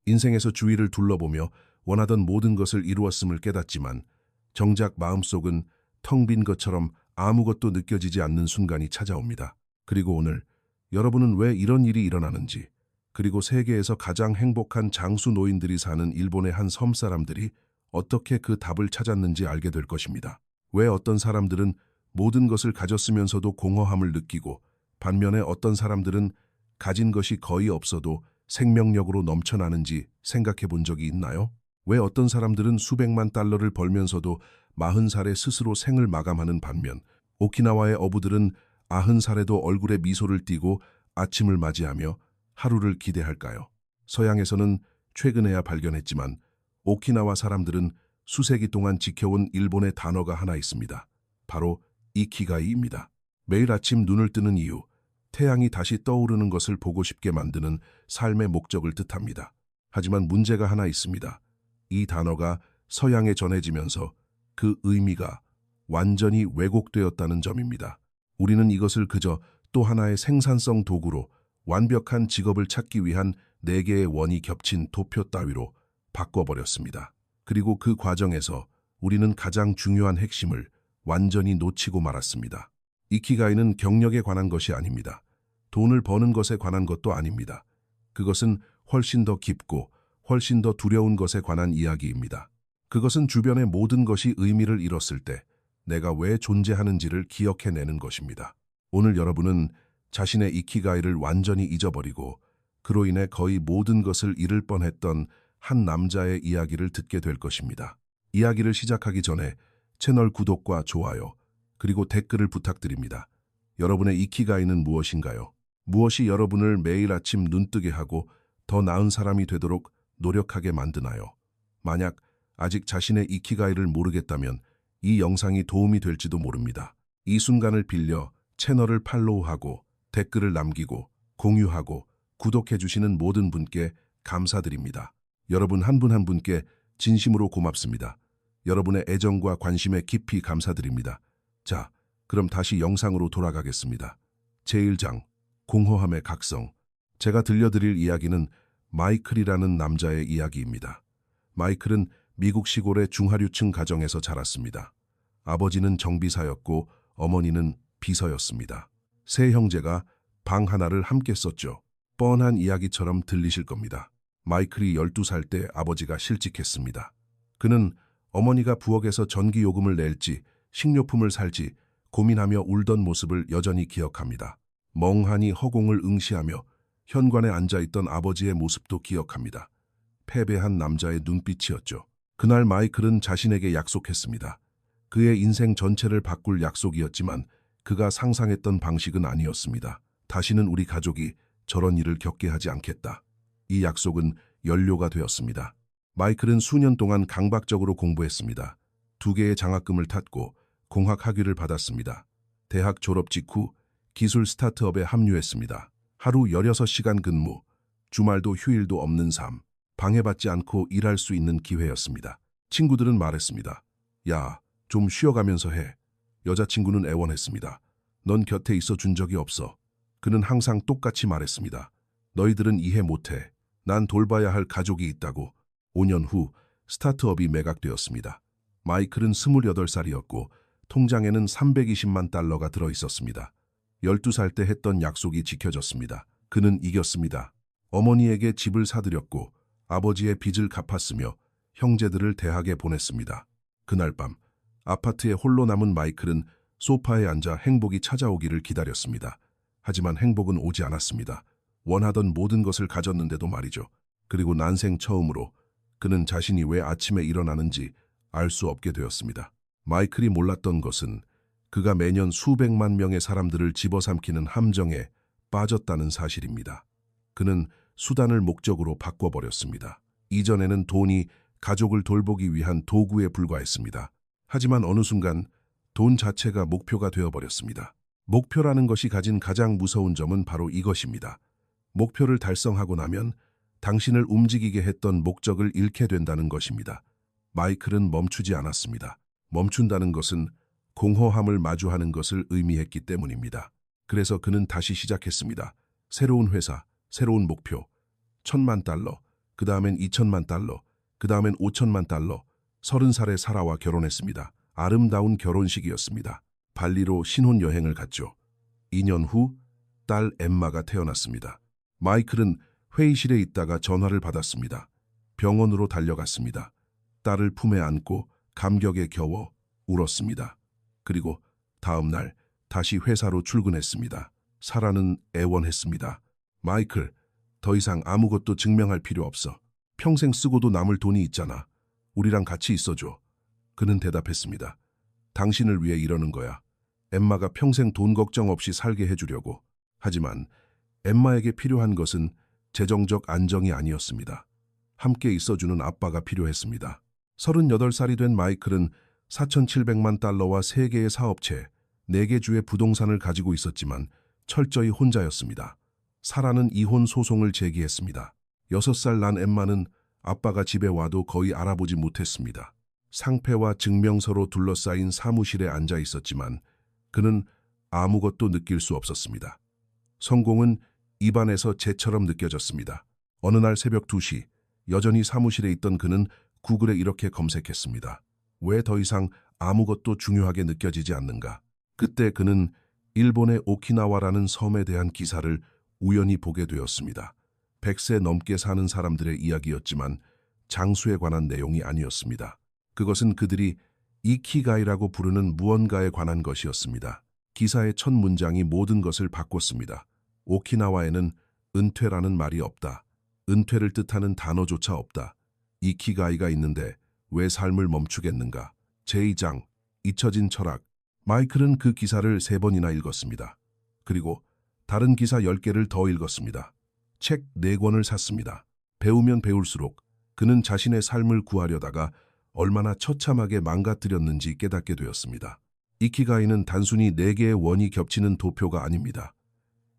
인생에서 주위를 둘러보며 원하던 모든 것을 이루었음을 깨닫지만 정작 마음속은 텅 빈 것처럼 아무것도 느껴지지 않는 순간이 찾아옵니다. 그리고 오늘 여러분은 왜 이런 일이 일어나는지, 그리고 세계에서 가장 행복한 장수 노인들이 사는 일본의 한 섬 사람들이 어떻게 그 답을 찾았는지 알게 될 것입니다. 왜 어떤 사람들은 모든 것을 가졌으면서도 공허함을 느끼고, 반면에 어떤 사람들은 가진 것이 거의 없어도 생명력으로 넘쳐나는지 생각해 본 적이 있나요? 왜 어떤 사람들은 수백만 달러를 벌면서도 40살에 스스로 생을 마감하는 반면 오키나와의 어부들은 90살에도 얼굴에 미소를 띠고 아침을 맞이하며 하루를 기대할까요? 서양에서는 최근에야 발견했지만 오키나와 사람들은 수세기 동안 지켜온 일본의 단어가 하나 있습니다. 바로 이키가이입니다. 매일 아침 눈을 뜨는 이유, 태양이 다시 떠오르는 것을 보고 싶게 만드는 삶의 목적을 뜻합니다. 하지만 문제가 하나 있습니다. 이 단어가 서양에 전해지면서 그 의미가 완전히 왜곡되었다는 점입니다. 우리는 이것을 그저 또 하나의 생산성 도구로, 완벽한 직업을 찾기 위한 4개의 원이 겹친 도표 따위로 바꿔버렸습니다. 그리고 그 과정에서 우리는 가장 중요한 핵심을 완전히 놓치고 말았습니다. 이키가이는 경력에 관한 것이 아닙니다. 돈을 버는 것에 관한 것도 아닙니다. 그것은 훨씬 더 깊고 훨씬 더 두려운 것에 관한 이야기입니다. 그것은 주변의 모든 것이 의미를 잃었을 때 내가 왜 존재하는지를 기억해내는 것입니다. 오늘 여러분은 자신의 이키가이를 완전히 잊어버리고 그로 인해 거의 모든 것을 잃을 뻔했던 한 남자의 이야기를 듣게 될 것입니다. 이야기를 시작하기 전에 채널 구독과 좋아요, 그리고 댓글을 부탁드립니다. 여러분의 이키가이는 무엇인가요? 무엇이 여러분을 매일 아침 눈뜨게 하고 더 나은 사람이 되도록 노력하게 만드나요? 만약 아직 자신의 이키가이를 모르겠다면 이 영상이 도움이 될지도 모릅니다. 이 순간을 빌려 채널을 팔로우하고 댓글을 남기고 공유하고 구독해주시는 모든 분께 감사드립니다. 여러분 한 분 한 분께 진심으로 고맙습니다. 여러분의 애정과 관심에 깊이 감사드립니다. 자, 그럼 다시 영상으로 돌아가겠습니다. 제1장, 공허함의 각성. 제가 들려드릴 이야기는 마이클이라는 남자의 이야기입니다. 마이클은 미국 시골의 중하류층 가정에서 자랐습니다. 아버지는 정비사였고 어머니는 비서였습니다. 세 형제가 방 하나를 함께 썼죠. 뻔한 이야기처럼 들리실 겁니다. 마이클이 12살 때 아버지가 실직했습니다. 그는 어머니가 부엌에서 전기요금을 낼지 식료품을 살지 고민하며 울던 모습을 여전히 기억합니다. 멍하니 허공을 응시하며 현관에 앉아있던 아버지의 모습도 기억합니다. 패배한 남자의 눈빛이었죠. 그날 마이클은 자신에게 약속했습니다. 그의 인생 전체를 바꿀 약속이었지만 그가 상상했던 방식은 아니었습니다. 다시는 우리 가족이 저런 일을 겪게 하지 않겠다. 이 약속은 연료가 되었습니다. 마이클은 수년 동안 강박적으로 공부했습니다. 2개의 장학금을 탔고 공학 학위를 받았습니다. 대학 졸업 직후 기술 스타트업에 합류했습니다. 하루 16시간 근무, 주말도 휴일도 없는 삶, 방해받지 않고 일할 수 있는 기회였습니다. 친구들은 말했습니다. 야, 좀 쉬어가면서 해. 여자친구는 애원했습니다. 넌 곁에 있어 준 적이 없어. 그는 항상 똑같이 말했습니다. 너희들은 이해 못해. 난 돌봐야 할 가족이 있다고. 5년 후 스타트업이 매각되었습니다. 마이클은 28살이었고 통장에는 320만 달러가 들어있었습니다. 12살 때 했던 약속이 지켜졌습니다. 그는 이겼습니다. 어머니에게 집을 사들였고 아버지의 빚을 갚았으며 형제들을 대학에 보냈습니다. 그날 밤 아파트에 홀로 남은 마이클은 소파에 앉아 행복이 찾아오기를 기다렸습니다. 하지만 행복은 오지 않았습니다. 원하던 모든 것을 가졌는데도 말이죠. 그리고 난생 처음으로 그는 자신이 왜 아침에 일어나는지 알 수 없게 되었습니다. 마이클이 몰랐던 것은 그가 매년 수백만 명의 사람들을 집어삼키는 함정에 빠졌다는 사실입니다. 그는 수단을 목적으로 바꿔버렸습니다. 이전에는 돈이 가족을 돌보기 위한 도구에 불과했습니다. 하지만 어느 순간 돈 자체가 목표가 되어버렸습니다. 목표라는 것이 가진 가장 무서운 점은 바로 이것입니다. 목표를 달성하고 나면 당신을 움직이게 했던 목적을 잃게 된다는 것입니다. 마이클은 멈추지 않았습니다. 멈춘다는 것은 공허함을 마주하는 것을 의미했기 때문입니다. 그래서 그는 다시 시작했습니다. 새로운 회사, 새로운 목표, $10,000, 그 다음엔 2천만 달러, 그 다음엔 5천만 달러. 30살에 사라와 결혼했습니다. 아름다운 결혼식이었습니다. 발리로 신혼여행을 갔죠. 2년 후 딸 엠마가 태어났습니다. 마이클은 회의실에 있다가 전화를 받았습니다. 병원으로 달려갔습니다. 딸을 품에 안고 감격에 겨워 울었습니다. 그리고 다음 날 다시 회사로 출근했습니다. 사라는 애원했습니다. 마이클, 더 이상 아무것도 증명할 필요 없어. 평생 쓰고도 남을 돈이 있잖아. 우리랑 같이 있어줘. 그는 대답했습니다. 당신을 위해 이러는 거야. 엠마가 평생 돈 걱정 없이 살게 해주려고. 하지만 엠마에게 필요한 것은 재정적 안정이 아니었습니다. 함께 있어주는 아빠가 필요했습니다. 38살이 된 마이클은 4,700만 달러와 3개의 사업체, 4개 주의 부동산을 가지고 있었지만 철저히 혼자였습니다. 사라는 이혼 소송을 제기했습니다. 6살 난 엠마는 아빠가 집에 와도 거의 알아보지 못했습니다. 상패와 증명서로 둘러싸인 사무실에 앉아 있었지만 그는 아무것도 느낄 수 없었습니다. 성공은 입안에서 재처럼 느껴졌습니다. 어느 날 새벽 2시, 여전히 사무실에 있던 그는 구글에 이렇게 검색했습니다. 왜 더 이상 아무것도 중요하게 느껴지지 않는가? 그때 그는 일본의 오키나와라는 섬에 대한 기사를 우연히 보게 되었습니다. 100세 넘게 사는 사람들의 이야기였지만 장수에 관한 내용이 아니었습니다. 그것은 그들이 이키가이라고 부르는 무언가에 관한 것이었습니다. 기사의 첫 문장이 모든 것을 바꿨습니다. 오키나와에는 은퇴라는 말이 없다. 은퇴를 뜻하는 단어조차 없다. 이키가이가 있는데 왜 삶을 멈추겠는가? 제2장, 잊혀진 철학. 마이클은 그 기사를 3번이나 읽었습니다. 그리고 다른 기사 10개를 더 읽었습니다. 책 4권을 샀습니다. 배우면 배울수록 그는 자신의 삶을 구하려다가 얼마나 처참하게 망가뜨렸는지 깨닫게 되었습니다. 이키가이는 단순히 4개의 원이 겹치는 도표가 아닙니다.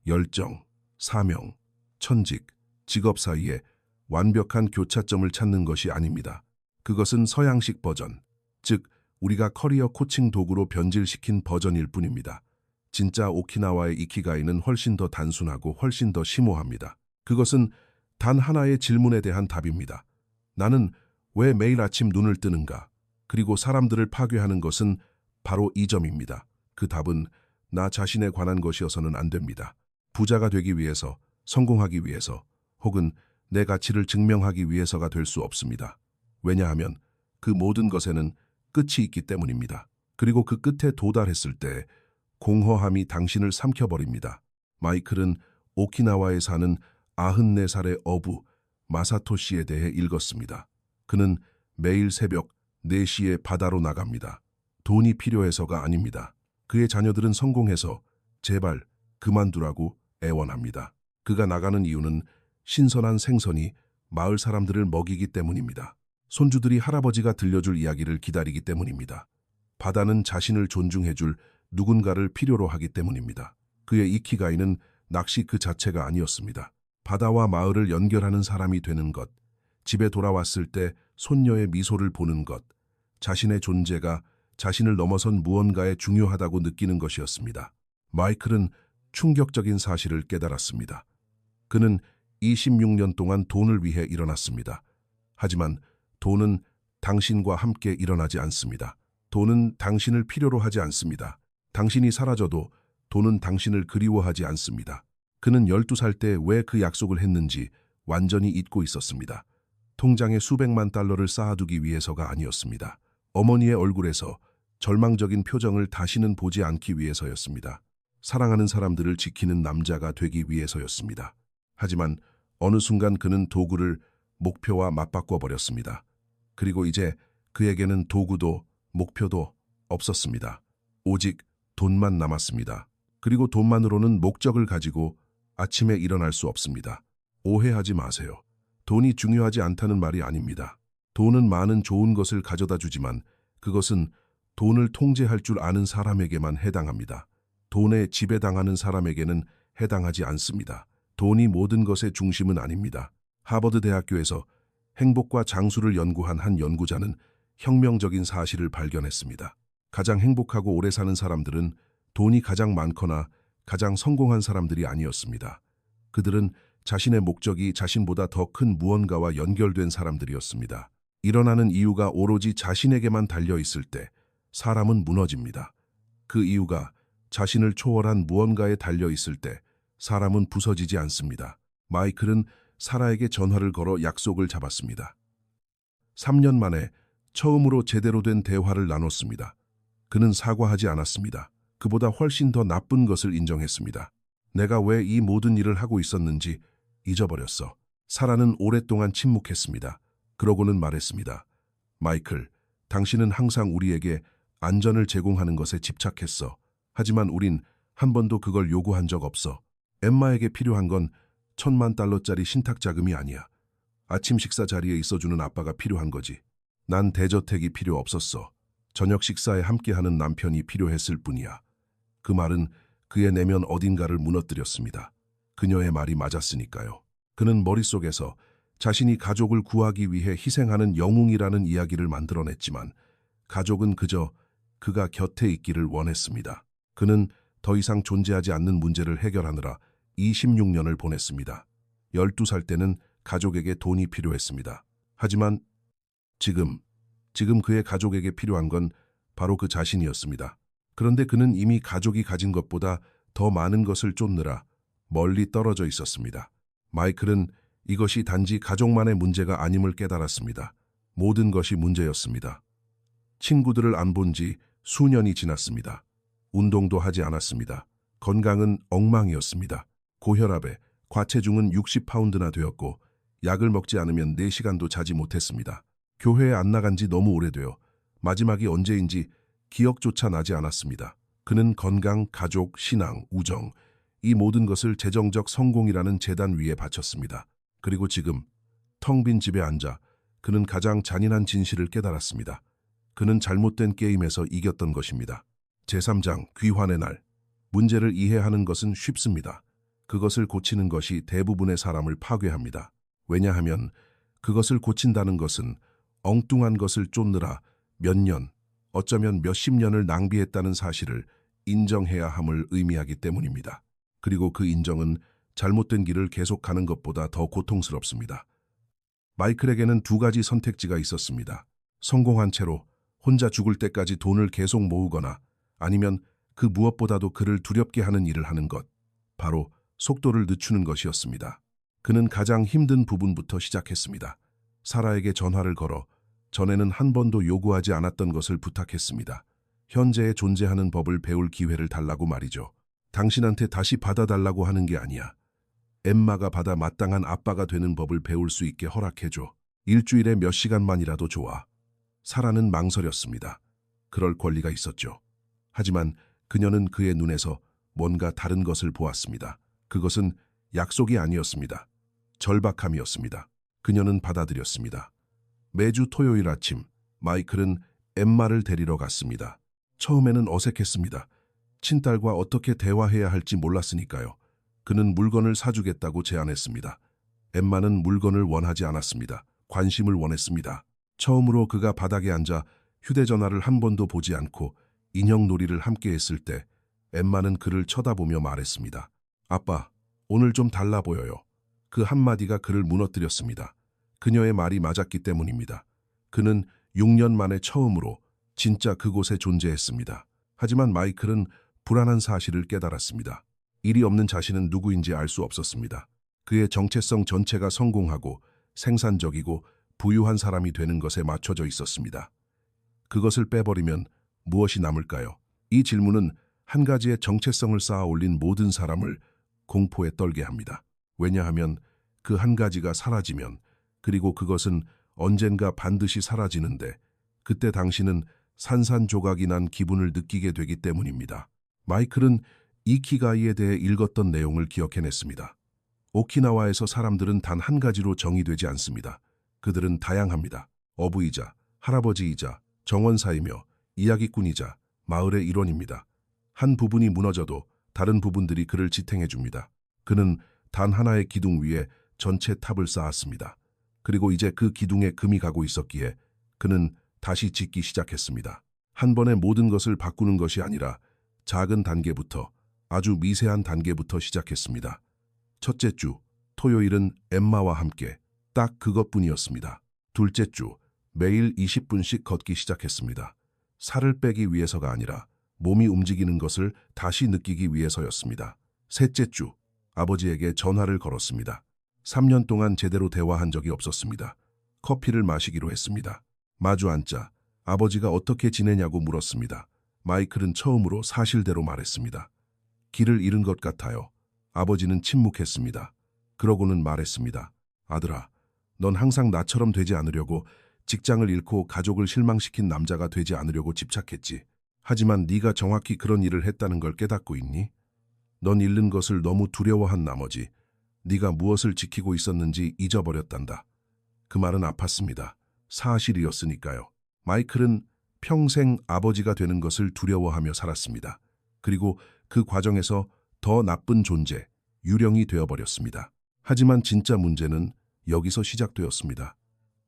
열정, 사명, 천직, 직업 사이에 완벽한 교차점을 찾는 것이 아닙니다. 그것은 서양식 버전, 즉 우리가 커리어 코칭 도구로 변질시킨 버전일 뿐입니다. 진짜 오키나와의 이키가이는 훨씬 더 단순하고 훨씬 더 심오합니다. 그것은 단 하나의 질문에 대한 답입니다. 나는 왜 매일 아침 눈을 뜨는가? 그리고 사람들을 파괴하는 것은 바로 이 점입니다. 그 답은 나 자신에 관한 것이어서는 안 됩니다. 부자가 되기 위해서, 성공하기 위해서, 혹은 내 가치를 증명하기 위해서가 될 수 없습니다. 왜냐하면 그 모든 것에는 끝이 있기 때문입니다. 그리고 그 끝에 도달했을 때 공허함이 당신을 삼켜버립니다. 마이클은 오키나와에 사는 94살의 어부 마사토 씨에 대해 읽었습니다. 그는 매일 새벽 4시에 바다로 나갑니다. 돈이 필요해서가 아닙니다. 그의 자녀들은 성공해서 제발 그만두라고 애원합니다. 그가 나가는 이유는 신선한 생선이 마을 사람들을 먹이기 때문입니다. 손주들이 할아버지가 들려줄 이야기를 기다리기 때문입니다. 바다는 자신을 존중해줄 누군가를 필요로 하기 때문입니다. 그의 이키가이는 낚시 그 자체가 아니었습니다. 바다와 마을을 연결하는 사람이 되는 것, 집에 돌아왔을 때 손녀의 미소를 보는 것, 자신의 존재가 자신을 넘어선 무언가에 중요하다고 느끼는 것이었습니다. 마이클은 충격적인 사실을 깨달았습니다. 그는 26년 동안 돈을 위해 일어났습니다. 하지만 돈은 당신과 함께 일어나지 않습니다. 돈은 당신을 필요로 하지 않습니다. 당신이 사라져도 돈은 당신을 그리워하지 않습니다. 그는 12살 때 왜 그 약속을 했는지 완전히 잊고 있었습니다. 통장에 수백만 달러를 쌓아두기 위해서가 아니었습니다. 어머니의 얼굴에서 절망적인 표정을 다시는 보지 않기 위해서였습니다. 사랑하는 사람들을 지키는 남자가 되기 위해서였습니다. 하지만 어느 순간 그는 도구를 목표와 맞바꿔 버렸습니다. 그리고 이제 그에게는 도구도 목표도 없었습니다. 오직 돈만 남았습니다. 그리고 돈만으로는 목적을 가지고 아침에 일어날 수 없습니다. 오해하지 마세요. 돈이 중요하지 않다는 말이 아닙니다. 돈은 많은 좋은 것을 가져다 주지만 그것은 돈을 통제할 줄 아는 사람에게만 해당합니다. 돈에 지배당하는 사람에게는 해당하지 않습니다. 돈이 모든 것의 중심은 아닙니다. 하버드 대학교에서 행복과 장수를 연구한 한 연구자는 혁명적인 사실을 발견했습니다. 가장 행복하고 오래 사는 사람들은 돈이 가장 많거나 가장 성공한 사람들이 아니었습니다. 그들은 자신의 목적이 자신보다 더 큰 무언가와 연결된 사람들이었습니다. 일어나는 이유가 오로지 자신에게만 달려 있을 때 사람은 무너집니다. 그 이유가 자신을 초월한 무언가에 달려 있을 때 사람은 부서지지 않습니다. 마이클은 사라에게 전화를 걸어 약속을 잡았습니다. 3년 만에 처음으로 제대로 된 대화를 나눴습니다. 그는 사과하지 않았습니다. 그보다 훨씬 더 나쁜 것을 인정했습니다. 내가 왜 이 모든 일을 하고 있었는지 잊어버렸어. 사라는 오랫동안 침묵했습니다. 그러고는 말했습니다. 마이클, 당신은 항상 우리에게 안전을 제공하는 것에 집착했어. 하지만 우린 한 번도 그걸 요구한 적 없어. 엠마에게 필요한 건 $10,000,000짜리 신탁 자금이 아니야. 아침 식사 자리에 있어주는 아빠가 필요한 거지. 난 대저택이 필요 없었어. 저녁 식사에 함께하는 남편이 필요했을 뿐이야. 그 말은 그의 내면 어딘가를 무너뜨렸습니다. 그녀의 말이 맞았으니까요. 그는 머릿속에서 자신이 가족을 구하기 위해 희생하는 영웅이라는 이야기를 만들어냈지만 가족은 그저 그가 곁에 있기를 원했습니다. 그는 더 이상 존재하지 않는 문제를 해결하느라 26년을 보냈습니다. 12살 때는 가족에게 돈이 필요했습니다. 하지만 지금 그의 가족에게 필요한 건 바로 그 자신이었습니다. 그런데 그는 이미 가족이 가진 것보다 더 많은 것을 쫓느라 멀리 떨어져 있었습니다. 마이클은 이것이 단지 가족만의 문제가 아님을 깨달았습니다. 모든 것이 문제였습니다. 친구들을 안 본 지 수년이 지났습니다. 운동도 하지 않았습니다. 건강은 엉망이었습니다. 고혈압에 과체중은 60파운드나 되었고 약을 먹지 않으면 4시간도 자지 못했습니다. 교회에 안 나간 지 너무 오래되어 마지막이 언제인지 기억조차 나지 않았습니다. 그는 건강, 가족, 신앙, 우정, 이 모든 것을 재정적 성공이라는 재단 위에 바쳤습니다. 그리고 지금 텅 빈 집에 앉아 그는 가장 잔인한 진실을 깨달았습니다. 그는 잘못된 게임에서 이겼던 것입니다. 제3장 귀환의 날. 문제를 이해하는 것은 쉽습니다. 그것을 고치는 것이 대부분의 사람을 파괴합니다. 왜냐하면 그것을 고친다는 것은 엉뚱한 것을 쫓느라 몇 년, 어쩌면 몇십 년을 낭비했다는 사실을 인정해야 함을 의미하기 때문입니다. 그리고 그 인정은 잘못된 길을 계속 가는 것보다 더 고통스럽습니다. 마이클에게는 2가지 선택지가 있었습니다. 성공한 채로 혼자 죽을 때까지 돈을 계속 모으거나 아니면 그 무엇보다도 그를 두렵게 하는 일을 하는 것, 바로 속도를 늦추는 것이었습니다. 그는 가장 힘든 부분부터 시작했습니다. 사라에게 전화를 걸어 전에는 한 번도 요구하지 않았던 것을 부탁했습니다. 현재에 존재하는 법을 배울 기회를 달라고 말이죠. 당신한테 다시 받아달라고 하는 게 아니야. 엠마가 받아 마땅한 아빠가 되는 법을 배울 수 있게 허락해줘. 일주일에 몇 시간만이라도 좋아. 사라는 망설였습니다. 그럴 권리가 있었죠. 하지만 그녀는 그의 눈에서 뭔가 다른 것을 보았습니다. 그것은 약속이 아니었습니다. 절박함이었습니다. 그녀는 받아들였습니다. 매주 토요일 아침 마이클은 엠마를 데리러 갔습니다. 처음에는 어색했습니다. 친딸과 어떻게 대화해야 할지 몰랐으니까요. 그는 물건을 사주겠다고 제안했습니다. 엠마는 물건을 원하지 않았습니다. 관심을 원했습니다. 처음으로 그가 바닥에 앉아 휴대전화를 한 번도 보지 않고 인형놀이를 함께 했을 때 엠마는 그를 쳐다보며 말했습니다. 아빠, 오늘 좀 달라 보여요. 그 한마디가 그를 무너뜨렸습니다. 그녀의 말이 맞았기 때문입니다. 그는 6년 만에 처음으로 진짜 그곳에 존재했습니다. 하지만 마이클은 불안한 사실을 깨달았습니다. 일이 없는 자신은 누구인지 알 수 없었습니다. 그의 정체성 전체가 성공하고 생산적이고 부유한 사람이 되는 것에 맞춰져 있었습니다. 그것을 빼버리면 무엇이 남을까요? 이 질문은 한 가지의 정체성을 쌓아 올린 모든 사람을 공포에 떨게 합니다. 왜냐하면 그 한 가지가 사라지면, 그리고 그것은 언젠가 반드시 사라지는데 그때 당신은 산산조각이 난 기분을 느끼게 되기 때문입니다. 마이클은 이키가이에 대해 읽었던 내용을 기억해냈습니다. 오키나와에서 사람들은 단 한 가지로 정의되지 않습니다. 그들은 다양합니다. 어부이자, 할아버지이자, 정원사이며 이야기꾼이자 마을의 일원입니다. 한 부분이 무너져도 다른 부분들이 그를 지탱해줍니다. 그는 단 하나의 기둥 위에 전체 탑을 쌓았습니다. 그리고 이제 그 기둥에 금이 가고 있었기에 그는 다시 짓기 시작했습니다. 한 번에 모든 것을 바꾸는 것이 아니라 작은 단계부터, 아주 미세한 단계부터 시작했습니다. 첫째 주, 토요일은 엠마와 함께 딱 그것뿐이었습니다. 둘째 주, 매일 20분씩 걷기 시작했습니다. 살을 빼기 위해서가 아니라 몸이 움직이는 것을 다시 느끼기 위해서였습니다. 셋째 주, 아버지에게 전화를 걸었습니다. 3년 동안 제대로 대화한 적이 없었습니다. 커피를 마시기로 했습니다. 마주 앉자 아버지가 어떻게 지내냐고 물었습니다. 마이클은 처음으로 사실대로 말했습니다. 길을 잃은 것 같아요. 아버지는 침묵했습니다. 그러고는 말했습니다. 아들아, 넌 항상 나처럼 되지 않으려고 직장을 잃고 가족을 실망시킨 남자가 되지 않으려고 집착했지. 하지만 네가 정확히 그런 일을 했다는 걸 깨닫고 있니? 넌 잃는 것을 너무 두려워한 나머지 네가 무엇을 지키고 있었는지 잊어버렸단다. 그 말은 아팠습니다. 사실이었으니까요. 마이클은 평생 아버지가 되는 것을 두려워하며 살았습니다. 그리고 그 과정에서 더 나쁜 존재, 유령이 되어버렸습니다. 하지만 진짜 문제는 여기서 시작되었습니다.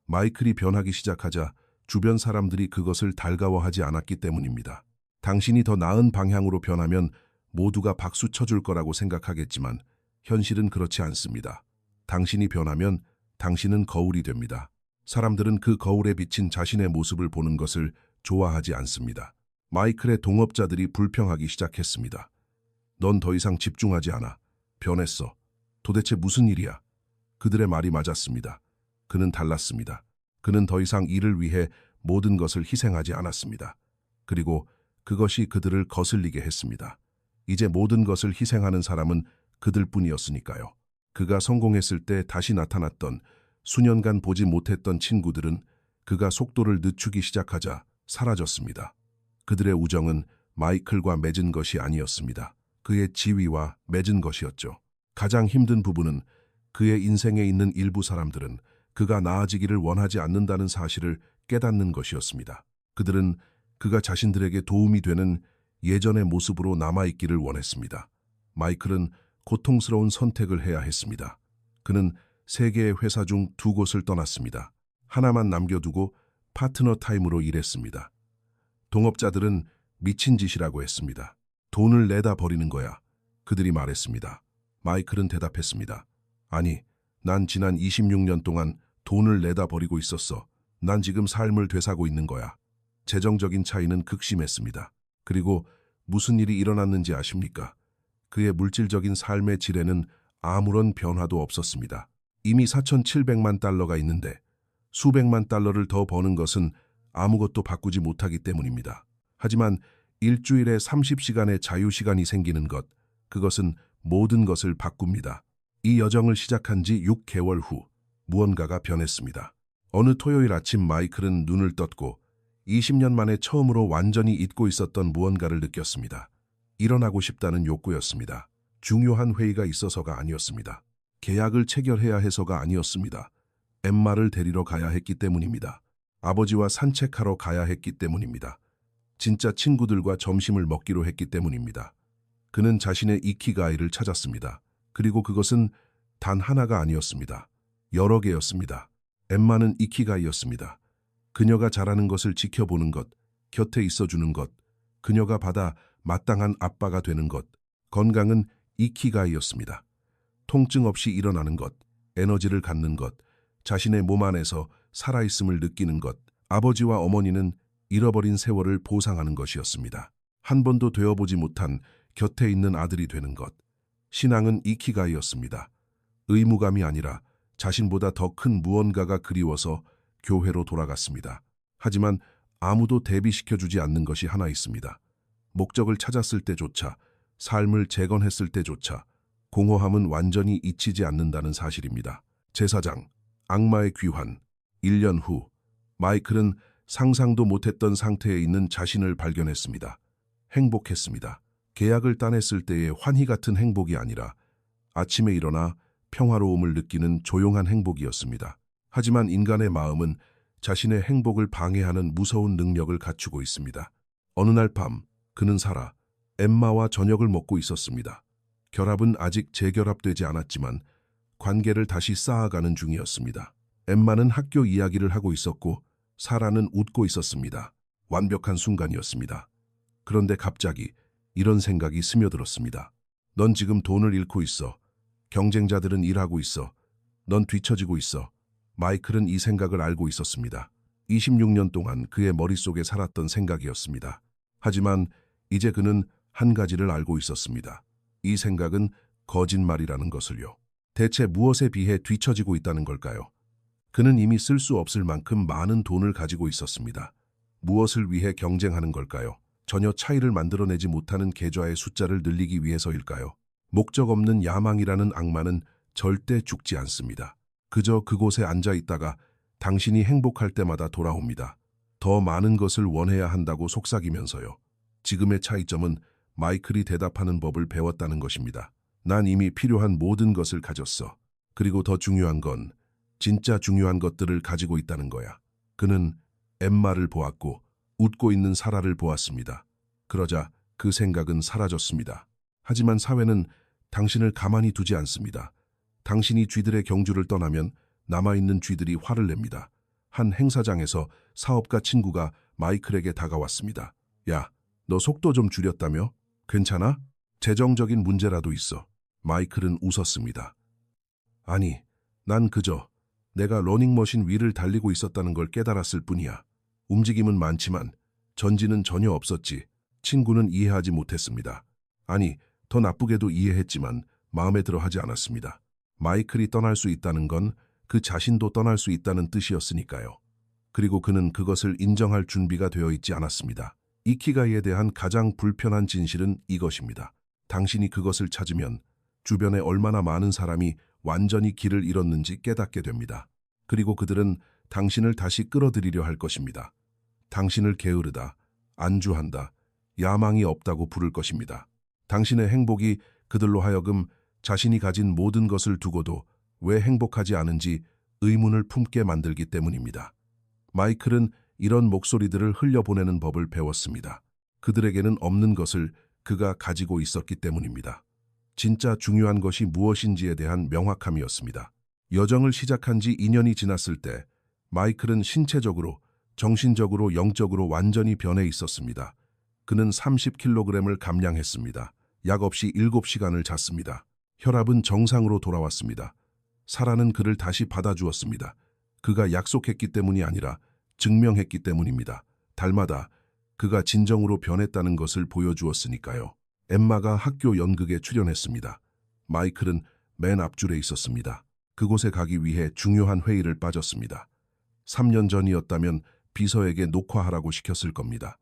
마이클이 변하기 시작하자 주변 사람들이 그것을 달가워하지 않았기 때문입니다. 당신이 더 나은 방향으로 변하면 모두가 박수 쳐줄 거라고 생각하겠지만 현실은 그렇지 않습니다. 당신이 변하면 당신은 거울이 됩니다. 사람들은 그 거울에 비친 자신의 모습을 보는 것을 좋아하지 않습니다. 마이클의 동업자들이 불평하기 시작했습니다. 넌 더 이상 집중하지 않아. 변했어. 도대체 무슨 일이야? 그들의 말이 맞았습니다. 그는 달랐습니다. 그는 더 이상 일을 위해 모든 것을 희생하지 않았습니다. 그리고 그것이 그들을 거슬리게 했습니다. 이제 모든 것을 희생하는 사람은 그들뿐이었으니까요. 그가 성공했을 때 다시 나타났던 수년간 보지 못했던 친구들은 그가 속도를 늦추기 시작하자 사라졌습니다. 그들의 우정은 마이클과 맺은 것이 아니었습니다. 그의 지위와 맺은 것이었죠. 가장 힘든 부분은 그의 인생에 있는 일부 사람들은 그가 나아지기를 원하지 않는다는 사실을 깨닫는 것이었습니다. 그들은 그가 자신들에게 도움이 되는 예전의 모습으로 남아있기를 원했습니다. 마이클은 고통스러운 선택을 해야 했습니다. 그는 세 개의 회사 중 두 곳을 떠났습니다. 하나만 남겨두고 파트너 타임으로 일했습니다. 동업자들은 미친 짓이라고 했습니다. 돈을 내다 버리는 거야. 그들이 말했습니다. 마이클은 대답했습니다. 아니, 난 지난 26년 동안 돈을 내다 버리고 있었어. 난 지금 삶을 되사고 있는 거야. 재정적인 차이는 극심했습니다. 그리고 무슨 일이 일어났는지 아십니까? 그의 물질적인 삶의 질에는 아무런 변화도 없었습니다. 이미 4,700만 달러가 있는데 수백만 달러를 더 버는 것은 아무것도 바꾸지 못하기 때문입니다. 하지만 일주일에 30시간의 자유시간이 생기는 것, 그것은 모든 것을 바꿉니다. 이 여정을 시작한 지 6개월 후 무언가가 변했습니다. 어느 토요일 아침 마이클은 눈을 떴고 20년 만에 처음으로 완전히 잊고 있었던 무언가를 느꼈습니다. 일어나고 싶다는 욕구였습니다. 중요한 회의가 있어서가 아니었습니다. 계약을 체결해야 해서가 아니었습니다. 엠마를 데리러 가야 했기 때문입니다. 아버지와 산책하러 가야 했기 때문입니다. 진짜 친구들과 점심을 먹기로 했기 때문입니다. 그는 자신의 이키가이를 찾았습니다. 그리고 그것은 단 하나가 아니었습니다. 여러 개였습니다. 엠마는 이키가이였습니다. 그녀가 잘하는 것을 지켜보는 것, 곁에 있어주는 것, 그녀가 받아 마땅한 아빠가 되는 것, 건강은 이키가이였습니다. 통증 없이 일어나는 것, 에너지를 갖는 것, 자신의 몸 안에서 살아있음을 느끼는 것, 아버지와 어머니는 잃어버린 세월을 보상하는 것이었습니다. 한 번도 되어보지 못한 곁에 있는 아들이 되는 것. 신앙은 이키가이였습니다. 의무감이 아니라 자신보다 더 큰 무언가가 그리워서 교회로 돌아갔습니다. 하지만 아무도 대비시켜주지 않는 것이 하나 있습니다. 목적을 찾았을 때조차, 삶을 재건했을 때조차 공허함은 완전히 잊히지 않는다는 사실입니다. 제사장, 악마의 귀환. 1년 후 마이클은 상상도 못했던 상태에 있는 자신을 발견했습니다. 행복했습니다. 계약을 따냈을 때의 환희 같은 행복이 아니라 아침에 일어나 평화로움을 느끼는 조용한 행복이었습니다. 하지만 인간의 마음은 자신의 행복을 방해하는 무서운 능력을 갖추고 있습니다. 어느 날 밤 그는 살아 엠마와 저녁을 먹고 있었습니다. 결합은 아직 재결합되지 않았지만 관계를 다시 쌓아가는 중이었습니다. 엠마는 학교 이야기를 하고 있었고 사라는 웃고 있었습니다. 완벽한 순간이었습니다. 그런데 갑자기 이런 생각이 스며들었습니다. 넌 지금 돈을 잃고 있어. 경쟁자들은 일하고 있어. 넌 뒤처지고 있어. 마이클은 이 생각을 알고 있었습니다. 26년 동안 그의 머릿속에 살았던 생각이었습니다. 하지만 이제 그는 한 가지를 알고 있었습니다. 이 생각은 거짓말이라는 것을요. 대체 무엇에 비해 뒤처지고 있다는 걸까요? 그는 이미 쓸 수 없을 만큼 많은 돈을 가지고 있었습니다. 무엇을 위해 경쟁하는 걸까요? 전혀 차이를 만들어내지 못하는 계좌의 숫자를 늘리기 위해서일까요? 목적 없는 야망이라는 악마는 절대 죽지 않습니다. 그저 그곳에 앉아 있다가 당신이 행복할 때마다 돌아옵니다. 더 많은 것을 원해야 한다고 속삭이면서요. 지금의 차이점은 마이클이 대답하는 법을 배웠다는 것입니다. 난 이미 필요한 모든 것을 가졌어. 그리고 더 중요한 건 진짜 중요한 것들을 가지고 있다는 거야. 그는 엠마를 보았고 웃고 있는 사라를 보았습니다. 그러자 그 생각은 사라졌습니다. 하지만 사회는 당신을 가만히 두지 않습니다. 당신이 쥐들의 경주를 떠나면 남아있는 쥐들이 화를 냅니다. 한 행사장에서 사업가 친구가 마이클에게 다가왔습니다. 야, 너 속도 좀 줄였다며? 괜찮아? 재정적인 문제라도 있어. 마이클은 웃었습니다. 아니, 난 그저 내가 러닝머신 위를 달리고 있었다는 걸 깨달았을 뿐이야. 움직임은 많지만 전진은 전혀 없었지. 친구는 이해하지 못했습니다. 아니, 더 나쁘게도 이해했지만 마음에 들어 하지 않았습니다. 마이클이 떠날 수 있다는 건 그 자신도 떠날 수 있다는 뜻이었으니까요. 그리고 그는 그것을 인정할 준비가 되어 있지 않았습니다. 이키가이에 대한 가장 불편한 진실은 이것입니다. 당신이 그것을 찾으면 주변에 얼마나 많은 사람이 완전히 길을 잃었는지 깨닫게 됩니다. 그리고 그들은 당신을 다시 끌어들이려 할 것입니다. 당신을 게으르다, 안주한다, 야망이 없다고 부를 것입니다. 당신의 행복이 그들로 하여금 자신이 가진 모든 것을 두고도 왜 행복하지 않은지 의문을 품게 만들기 때문입니다. 마이클은 이런 목소리들을 흘려보내는 법을 배웠습니다. 그들에게는 없는 것을 그가 가지고 있었기 때문입니다. 진짜 중요한 것이 무엇인지에 대한 명확함이었습니다. 여정을 시작한 지 2년이 지났을 때 마이클은 신체적으로, 정신적으로, 영적으로 완전히 변해 있었습니다. 그는 30kg을 감량했습니다. 약 없이 7시간을 잤습니다. 혈압은 정상으로 돌아왔습니다. 사라는 그를 다시 받아주었습니다. 그가 약속했기 때문이 아니라 증명했기 때문입니다. 달마다 그가 진정으로 변했다는 것을 보여주었으니까요. 엠마가 학교 연극에 출연했습니다. 마이클은 맨 앞줄에 있었습니다. 그곳에 가기 위해 중요한 회의를 빠졌습니다. 3년 전이었다면 비서에게 녹화하라고 시켰을 겁니다.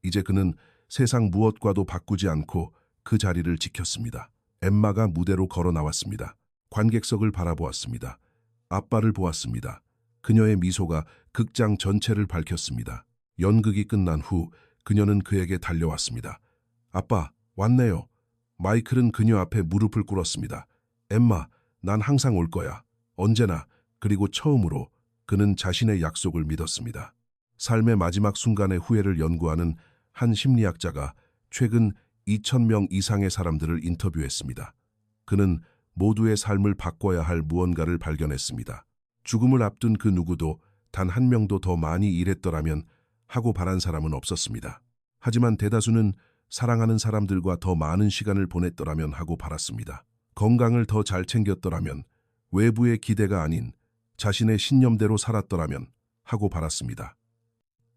이제 그는 세상 무엇과도 바꾸지 않고 그 자리를 지켰습니다. 엠마가 무대로 걸어 나왔습니다. 관객석을 바라보았습니다. 아빠를 보았습니다. 그녀의 미소가 극장 전체를 밝혔습니다. 연극이 끝난 후 그녀는 그에게 달려왔습니다. 아빠, 왔네요. 마이클은 그녀 앞에 무릎을 꿇었습니다. 엠마, 난 항상 올 거야. 언제나. 그리고 처음으로 그는 자신의 약속을 믿었습니다. 삶의 마지막 순간의 후회를 연구하는 한 심리학자가 최근 2,000명 이상의 사람들을 인터뷰했습니다. 그는 모두의 삶을 바꿔야 할 무언가를 발견했습니다. 죽음을 앞둔 그 누구도 단 한 명도 더 많이 일했더라면 하고 바란 사람은 없었습니다. 하지만 대다수는 사랑하는 사람들과 더 많은 시간을 보냈더라면 하고 바랐습니다. 건강을 더 잘 챙겼더라면, 외부의 기대가 아닌 자신의 신념대로 살았더라면 하고 바랐습니다.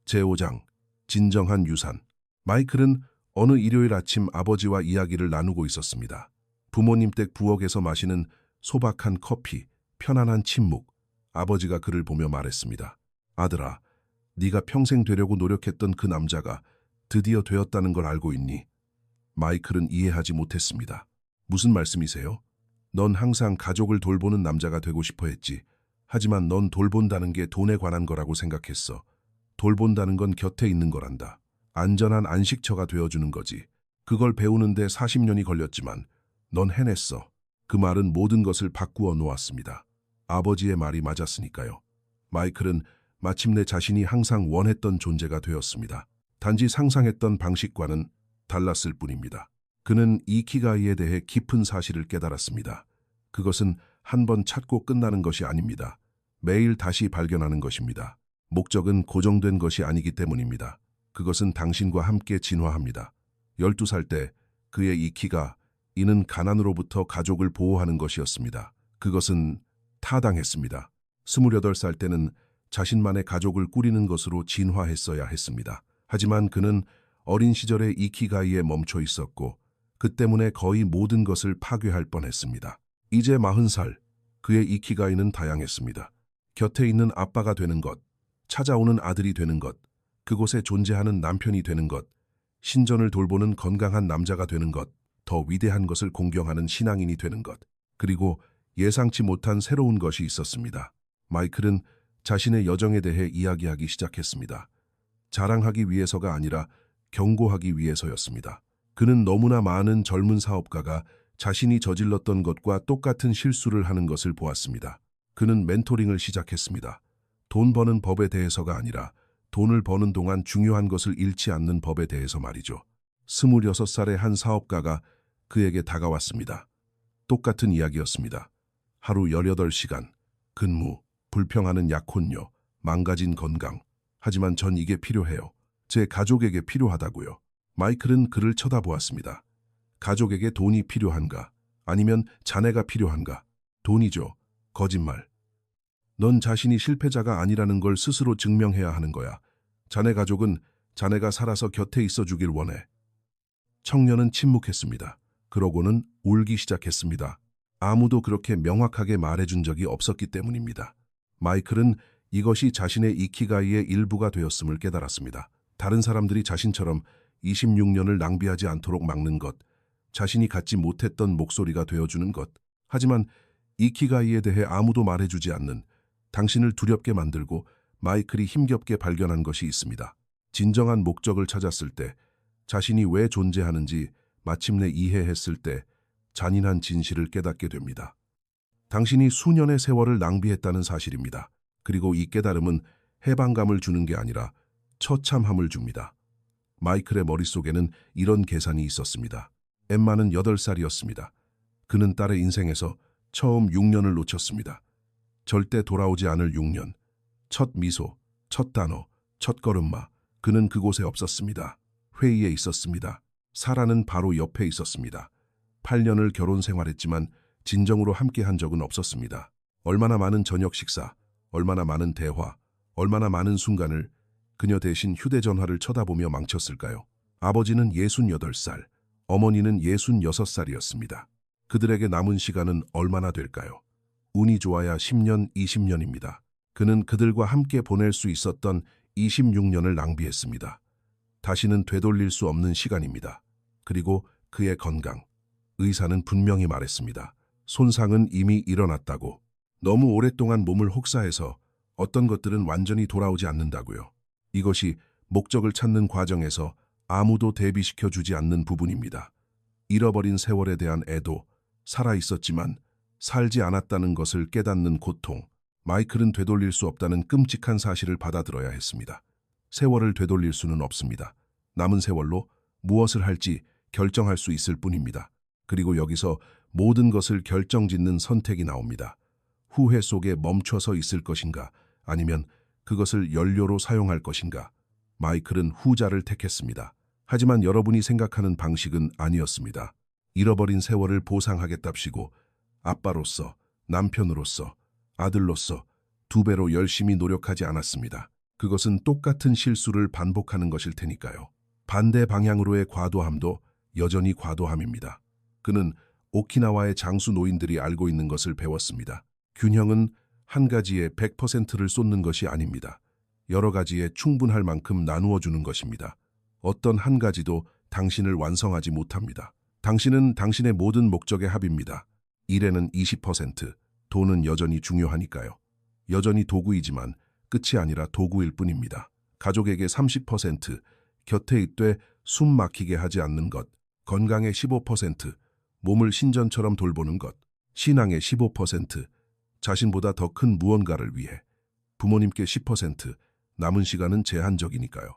제5장, 진정한 유산. 마이클은 어느 일요일 아침 아버지와 이야기를 나누고 있었습니다. 부모님 댁 부엌에서 마시는 소박한 커피, 편안한 침묵. 아버지가 그를 보며 말했습니다. 아들아, 네가 평생 되려고 노력했던 그 남자가 드디어 되었다는 걸 알고 있니? 마이클은 이해하지 못했습니다. 무슨 말씀이세요? 넌 항상 가족을 돌보는 남자가 되고 싶어 했지. 하지만 넌 돌본다는 게 돈에 관한 거라고 생각했어. 돌본다는 건 곁에 있는 거란다. 안전한 안식처가 되어주는 거지. 그걸 배우는데 40년이 걸렸지만 넌 해냈어. 그 말은 모든 것을 바꾸어 놓았습니다. 아버지의 말이 맞았으니까요. 마이클은 마침내 자신이 항상 원했던 존재가 되었습니다. 단지 상상했던 방식과는 달랐을 뿐입니다. 그는 이키가이에 대해 깊은 사실을 깨달았습니다. 그것은 한 번 찾고 끝나는 것이 아닙니다. 매일 다시 발견하는 것입니다. 목적은 고정된 것이 아니기 때문입니다. 그것은 당신과 함께 진화합니다. 12살 때 그의 이키가 이는 가난으로부터 가족을 보호하는 것이었습니다. 그것은 타당했습니다. 28살 때는 자신만의 가족을 꾸리는 것으로 진화했어야 했습니다. 하지만 그는 어린 시절의 이키가이에 멈춰 있었고 그 때문에 거의 모든 것을 파괴할 뻔했습니다. 이제 40살, 그의 이키가이는 다양했습니다. 곁에 있는 아빠가 되는 것, 찾아오는 아들이 되는 것, 그곳에 존재하는 남편이 되는 것, 신전을 돌보는 건강한 남자가 되는 것, 더 위대한 것을 공경하는 신앙인이 되는 것, 그리고 예상치 못한 새로운 것이 있었습니다. 마이클은 자신의 여정에 대해 이야기하기 시작했습니다. 자랑하기 위해서가 아니라 경고하기 위해서였습니다. 그는 너무나 많은 젊은 사업가가 자신이 저질렀던 것과 똑같은 실수를 하는 것을 보았습니다. 그는 멘토링을 시작했습니다. 돈 버는 법에 대해서가 아니라 돈을 버는 동안 중요한 것을 잃지 않는 법에 대해서 말이죠. 26살의 한 사업가가 그에게 다가왔습니다. 똑같은 이야기였습니다. 하루 18시간, 근무, 불평하는 약혼녀, 망가진 건강. 하지만 전 이게 필요해요. 제 가족에게 필요하다고요. 마이클은 그를 쳐다보았습니다. 가족에게 돈이 필요한가? 아니면 자네가 필요한가? 돈이죠. 거짓말. 넌 자신이 실패자가 아니라는 걸 스스로 증명해야 하는 거야. 자네 가족은 자네가 살아서 곁에 있어 주길 원해. 청년은 침묵했습니다. 그러고는 울기 시작했습니다. 아무도 그렇게 명확하게 말해준 적이 없었기 때문입니다. 마이클은 이것이 자신의 이키가이의 일부가 되었음을 깨달았습니다. 다른 사람들이 자신처럼 26년을 낭비하지 않도록 막는 것, 자신이 갖지 못했던 목소리가 되어주는 것. 하지만 이키가이에 대해 아무도 말해주지 않는, 당신을 두렵게 만들고 마이클이 힘겹게 발견한 것이 있습니다. 진정한 목적을 찾았을 때, 자신이 왜 존재하는지 마침내 이해했을 때 잔인한 진실을 깨닫게 됩니다. 당신이 수년의 세월을 낭비했다는 사실입니다. 그리고 이 깨달음은 해방감을 주는 게 아니라 처참함을 줍니다. 마이클의 머릿속에는 이런 계산이 있었습니다. 엠마는 8살이었습니다. 그는 딸의 인생에서 처음 6년을 놓쳤습니다. 절대 돌아오지 않을 6년. 첫 미소, 첫 단어, 첫 걸음마. 그는 그곳에 없었습니다. 회의에 있었습니다. 사라는 바로 옆에 있었습니다. 8년을 결혼 생활했지만 진정으로 함께한 적은 없었습니다. 얼마나 많은 저녁 식사, 얼마나 많은 대화, 얼마나 많은 순간을 그녀 대신 휴대전화를 쳐다보며 망쳤을까요? 아버지는 68살, 어머니는 66살이었습니다. 그들에게 남은 시간은 얼마나 될까요? 운이 좋아야 10년, 20년입니다. 그는 그들과 함께 보낼 수 있었던 26년을 낭비했습니다. 다시는 되돌릴 수 없는 시간입니다. 그리고 그의 건강. 의사는 분명히 말했습니다. 손상은 이미 일어났다고. 너무 오랫동안 몸을 혹사해서 어떤 것들은 완전히 돌아오지 않는다고요. 이것이 목적을 찾는 과정에서 아무도 대비시켜 주지 않는 부분입니다. 잃어버린 세월에 대한 애도, 살아있었지만 살지 않았다는 것을 깨닫는 고통. 마이클은 되돌릴 수 없다는 끔찍한 사실을 받아들여야 했습니다. 세월을 되돌릴 수는 없습니다. 남은 세월로 무엇을 할지 결정할 수 있을 뿐입니다. 그리고 여기서 모든 것을 결정짓는 선택이 나옵니다. 후회 속에 멈춰서 있을 것인가, 아니면 그것을 연료로 사용할 것인가. 마이클은 후자를 택했습니다. 하지만 여러분이 생각하는 방식은 아니었습니다. 잃어버린 세월을 보상하겠답시고 아빠로서, 남편으로서, 아들로서 2배로 열심히 노력하지 않았습니다. 그것은 똑같은 실수를 반복하는 것일 테니까요. 반대 방향으로의 과도함도 여전히 과도함입니다. 그는 오키나와의 장수 노인들이 알고 있는 것을 배웠습니다. 균형은 한 가지에 100%를 쏟는 것이 아닙니다. 여러 가지에 충분할 만큼 나누어 주는 것입니다. 어떤 한 가지도 당신을 완성하지 못합니다. 당신은 당신의 모든 목적의 합입니다. 일에는 20%, 돈은 여전히 중요하니까요. 여전히 도구이지만 끝이 아니라 도구일 뿐입니다. 가족에게 30%, 곁에 있되 숨 막히게 하지 않는 것, 건강의 15%, 몸을 신전처럼 돌보는 것, 신앙의 15%, 자신보다 더 큰 무언가를 위해, 부모님께 10%, 남은 시간은 제한적이니까요.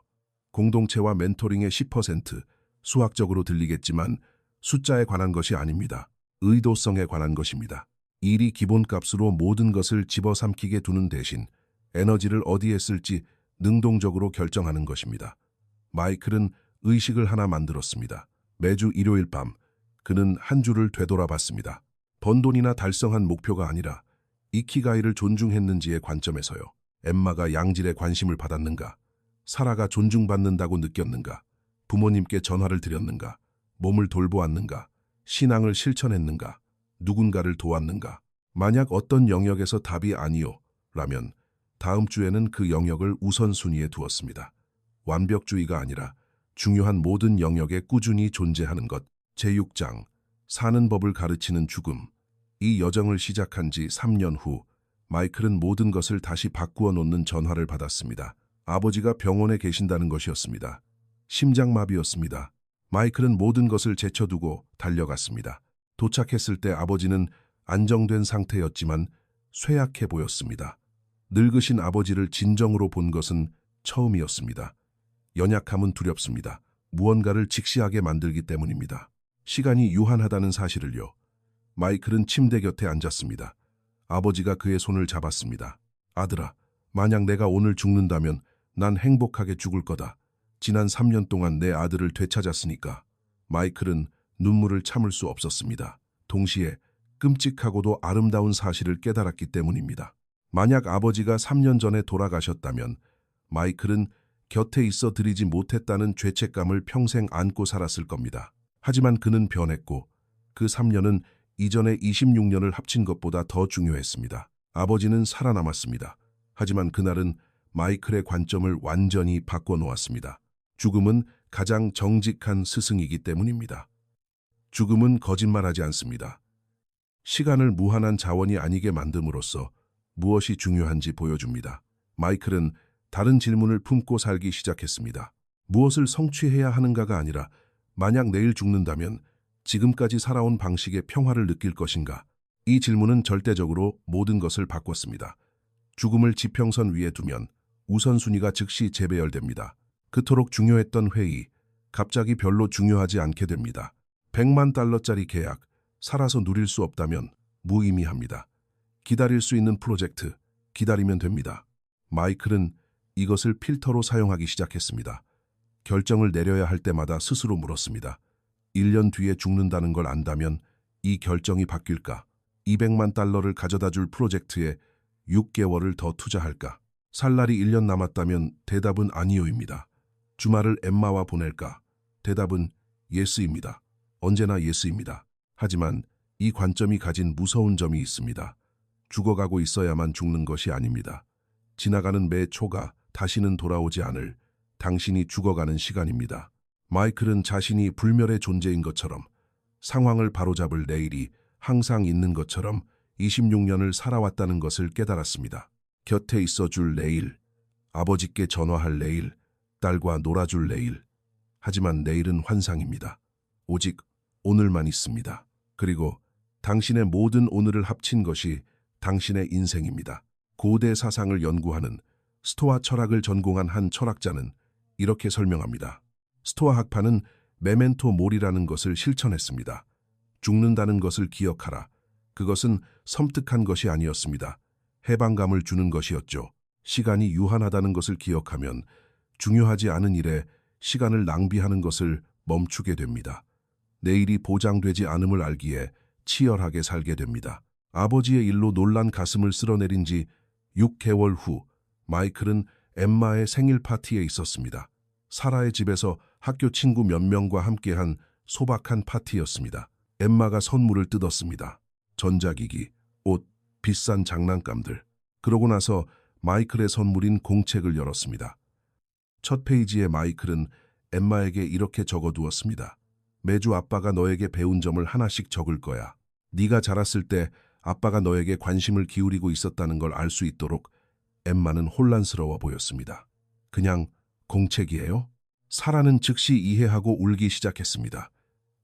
공동체와 멘토링의 10%, 수학적으로 들리겠지만 숫자에 관한 것이 아닙니다. 의도성에 관한 것입니다. 일이 기본값으로 모든 것을 집어삼키게 두는 대신 에너지를 어디에 쓸지 능동적으로 결정하는 것입니다. 마이클은 의식을 하나 만들었습니다. 매주 일요일 밤 그는 한 줄을 되돌아봤습니다. 번 돈이나 달성한 목표가 아니라 이키가이를 존중했는지의 관점에서요. 엠마가 양질의 관심을 받았는가? 사라가 존중받는다고 느꼈는가? 부모님께 전화를 드렸는가? 몸을 돌보았는가? 신앙을 실천했는가? 누군가를 도왔는가? 만약 어떤 영역에서 답이 아니요 라면 다음 주에는 그 영역을 우선순위에 두었습니다. 완벽주의가 아니라 중요한 모든 영역에 꾸준히 존재하는 것. 제6장 사는 법을 가르치는 죽음. 이 여정을 시작한 지 3년 후 마이클은 모든 것을 다시 바꾸어 놓는 전화를 받았습니다. 아버지가 병원에 계신다는 것이었습니다. 심장마비였습니다. 마이클은 모든 것을 제쳐두고 달려갔습니다. 도착했을 때 아버지는 안정된 상태였지만 쇠약해 보였습니다. 늙으신 아버지를 진정으로 본 것은 처음이었습니다. 연약함은 두렵습니다. 무언가를 직시하게 만들기 때문입니다. 시간이 유한하다는 사실을요. 마이클은 침대 곁에 앉았습니다. 아버지가 그의 손을 잡았습니다. 아들아, 만약 내가 오늘 죽는다면 난 행복하게 죽을 거다. 지난 3년 동안 내 아들을 되찾았으니까. 마이클은 눈물을 참을 수 없었습니다. 동시에 끔찍하고도 아름다운 사실을 깨달았기 때문입니다. 만약 아버지가 3년 전에 돌아가셨다면 마이클은 곁에 있어 드리지 못했다는 죄책감을 평생 안고 살았을 겁니다. 하지만 그는 변했고 그 3년은 이전의 26년을 합친 것보다 더 중요했습니다. 아버지는 살아남았습니다. 하지만 그날은 마이클의 관점을 완전히 바꿔놓았습니다. 죽음은 가장 정직한 스승이기 때문입니다. 죽음은 거짓말하지 않습니다. 시간을 무한한 자원이 아니게 만듦으로써 무엇이 중요한지 보여줍니다. 마이클은 다른 질문을 품고 살기 시작했습니다. 무엇을 성취해야 하는가가 아니라 만약 내일 죽는다면 지금까지 살아온 방식의 평화를 느낄 것인가? 이 질문은 절대적으로 모든 것을 바꿨습니다. 죽음을 지평선 위에 두면 우선순위가 즉시 재배열됩니다. 그토록 중요했던 회의, 갑자기 별로 중요하지 않게 됩니다. 100만 달러짜리 계약, 살아서 누릴 수 없다면 무의미합니다. 기다릴 수 있는 프로젝트, 기다리면 됩니다. 마이클은 이것을 필터로 사용하기 시작했습니다. 결정을 내려야 할 때마다 스스로 물었습니다. 1년 뒤에 죽는다는 걸 안다면 이 결정이 바뀔까? 200만 달러를 가져다 줄 프로젝트에 6개월을 더 투자할까? 살 날이 1년 남았다면 대답은 아니요입니다. 주말을 엠마와 보낼까? 대답은 예스입니다. 언제나 예스입니다. 하지만 이 관점이 가진 무서운 점이 있습니다. 죽어가고 있어야만 죽는 것이 아닙니다. 지나가는 매 초가 다시는 돌아오지 않을 당신이 죽어가는 시간입니다. 마이클은 자신이 불멸의 존재인 것처럼 상황을 바로잡을 내일이 항상 있는 것처럼 26년을 살아왔다는 것을 깨달았습니다. 곁에 있어줄 내일, 아버지께 전화할 내일, 딸과 놀아줄 내일. 하지만 내일은 환상입니다. 오직 오늘만 있습니다. 그리고 당신의 모든 오늘을 합친 것이 당신의 인생입니다. 고대 사상을 연구하는 스토아 철학을 전공한 한 철학자는 이렇게 설명합니다. 스토아 학파는 메멘토 모리라는 것을 실천했습니다. 죽는다는 것을 기억하라. 그것은 섬뜩한 것이 아니었습니다. 해방감을 주는 것이었죠. 시간이 유한하다는 것을 기억하면 중요하지 않은 일에 시간을 낭비하는 것을 멈추게 됩니다. 내일이 보장되지 않음을 알기에 치열하게 살게 됩니다. 아버지의 일로 놀란 가슴을 쓸어내린 지 6개월 후 마이클은 엠마의 생일 파티에 있었습니다. 사라의 집에서 학교 친구 몇 명과 함께한 소박한 파티였습니다. 엠마가 선물을 뜯었습니다. 전자기기, 옷, 비싼 장난감들. 그러고 나서 마이클의 선물인 공책을 열었습니다. 첫 페이지에 마이클은 엠마에게 이렇게 적어두었습니다. 매주 아빠가 너에게 배운 점을 하나씩 적을 거야. 네가 자랐을 때 아빠가 너에게 관심을 기울이고 있었다는 걸 알 수 있도록. 엠마는 혼란스러워 보였습니다. 그냥 공책이에요? 사라는 즉시 이해하고 울기 시작했습니다.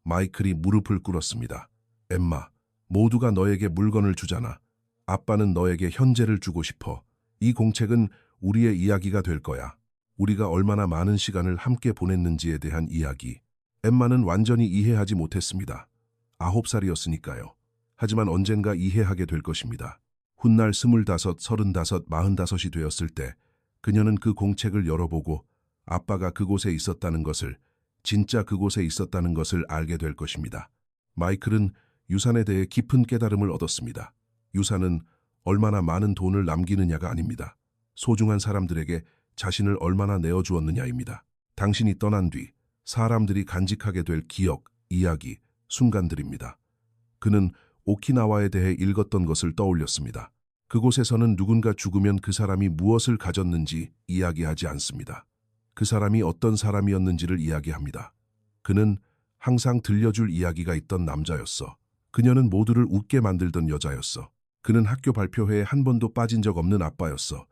마이클이 무릎을 꿇었습니다. 엠마, 모두가 너에게 물건을 주잖아. 아빠는 너에게 현재를 주고 싶어. 이 공책은 우리의 이야기가 될 거야. 우리가 얼마나 많은 시간을 함께 보냈는지에 대한 이야기. 엠마는 완전히 이해하지 못했습니다. 9살이었으니까요. 하지만 언젠가 이해하게 될 것입니다. 훗날 25, 35, 45이 되었을 때 그녀는 그 공책을 열어보고 아빠가 그곳에 있었다는 것을, 진짜 그곳에 있었다는 것을 알게 될 것입니다. 마이클은 유산에 대해 깊은 깨달음을 얻었습니다. 유산은 얼마나 많은 돈을 남기느냐가 아닙니다. 소중한 사람들에게 자신을 얼마나 내어주었느냐입니다. 당신이 떠난 뒤 사람들이 간직하게 될 기억, 이야기, 순간들입니다. 그는 오키나와에 대해 읽었던 것을 떠올렸습니다. 그곳에서는 누군가 죽으면 그 사람이 무엇을 가졌는지 이야기하지 않습니다. 그 사람이 어떤 사람이었는지를 이야기합니다. 그는 항상 들려줄 이야기가 있던 남자였어. 그녀는 모두를 웃게 만들던 여자였어. 그는 학교 발표회에 한 번도 빠진 적 없는 아빠였어.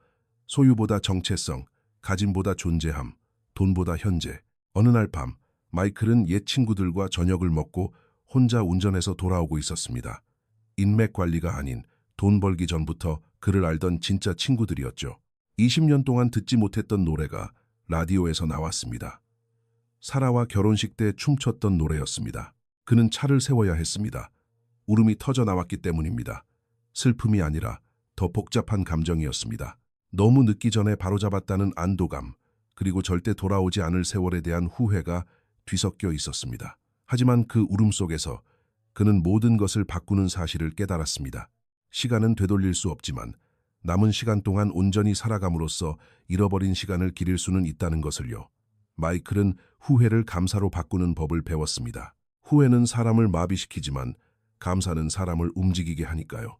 소유보다 정체성, 가짐보다 존재함, 돈보다 현재. 어느 날 밤, 마이클은 옛 친구들과 저녁을 먹고 혼자 운전해서 돌아오고 있었습니다. 인맥 관리가 아닌 돈 벌기 전부터 그를 알던 진짜 친구들이었죠. 20년 동안 듣지 못했던 노래가 라디오에서 나왔습니다. 사라와 결혼식 때 춤췄던 노래였습니다. 그는 차를 세워야 했습니다. 울음이 터져 나왔기 때문입니다. 슬픔이 아니라 더 복잡한 감정이었습니다. 너무 늦기 전에 바로잡았다는 안도감, 그리고 절대 돌아오지 않을 세월에 대한 후회가 뒤섞여 있었습니다. 하지만 그 울음 속에서 그는 모든 것을 바꾸는 사실을 깨달았습니다. 시간은 되돌릴 수 없지만 남은 시간 동안 온전히 살아감으로써 잃어버린 시간을 기릴 수는 있다는 것을요. 마이클은 후회를 감사로 바꾸는 법을 배웠습니다. 후회는 사람을 마비시키지만 감사는 사람을 움직이게 하니까요.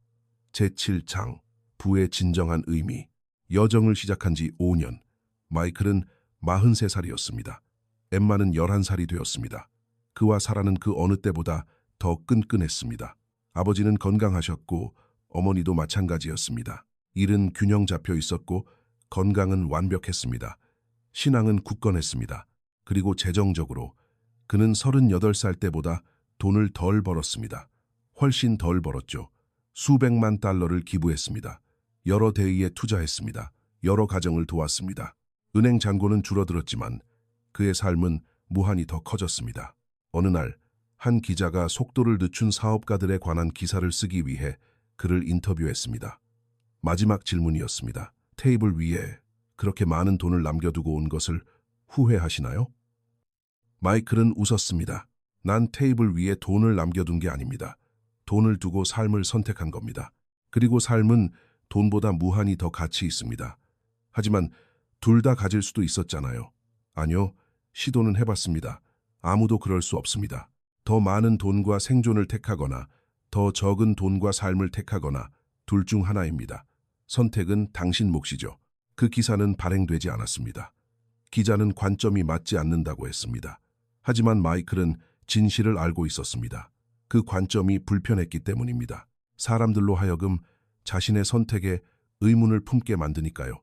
제7장, 부의 진정한 의미. 여정을 시작한 지 5년. 마이클은 43살이었습니다. 엠마는 11살이 되었습니다. 그와 사라는 그 어느 때보다 더 끈끈했습니다. 아버지는 건강하셨고 어머니도 마찬가지였습니다. 일은 균형 잡혀 있었고 건강은 완벽했습니다. 신앙은 굳건했습니다. 그리고 재정적으로 그는 38살 때보다 돈을 덜 벌었습니다. 훨씬 덜 벌었죠. 수백만 달러를 기부했습니다. 여러 대의에 투자했습니다. 여러 가정을 도왔습니다. 은행 잔고는 줄어들었지만 그의 삶은 무한히 더 커졌습니다. 어느 날 한 기자가 속도를 늦춘 사업가들에 관한 기사를 쓰기 위해 그를 인터뷰했습니다. 마지막 질문이었습니다. 테이블 위에 그렇게 많은 돈을 남겨두고 온 것을 후회하시나요? 마이클은 웃었습니다. 난 테이블 위에 돈을 남겨둔 게 아닙니다. 돈을 두고 삶을 선택한 겁니다. 그리고 삶은 돈보다 무한히 더 가치 있습니다. 하지만 둘 다 가질 수도 있었잖아요. 아니요, 시도는 해봤습니다. 아무도 그럴 수 없습니다. 더 많은 돈과 생존을 택하거나 더 적은 돈과 삶을 택하거나 둘 중 하나입니다. 선택은 당신 몫이죠. 그 기사는 발행되지 않았습니다. 기자는 관점이 맞지 않는다고 했습니다. 하지만 마이클은 진실을 알고 있었습니다. 그 관점이 불편했기 때문입니다. 사람들로 하여금 자신의 선택에 의문을 품게 만드니까요.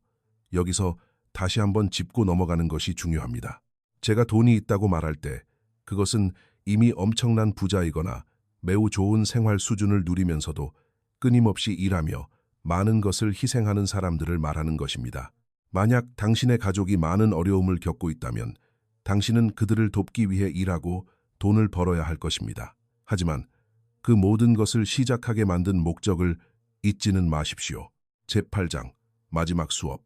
여기서 다시 한번 짚고 넘어가는 것이 중요합니다. 제가 돈이 있다고 말할 때 그것은 이미 엄청난 부자이거나 매우 좋은 생활 수준을 누리면서도 끊임없이 일하며 많은 것을 희생하는 사람들을 말하는 것입니다. 만약 당신의 가족이 많은 어려움을 겪고 있다면 당신은 그들을 돕기 위해 일하고 돈을 벌어야 할 것입니다. 하지만 그 모든 것을 시작하게 만든 목적을 잊지는 마십시오. 제8장, 마지막 수업.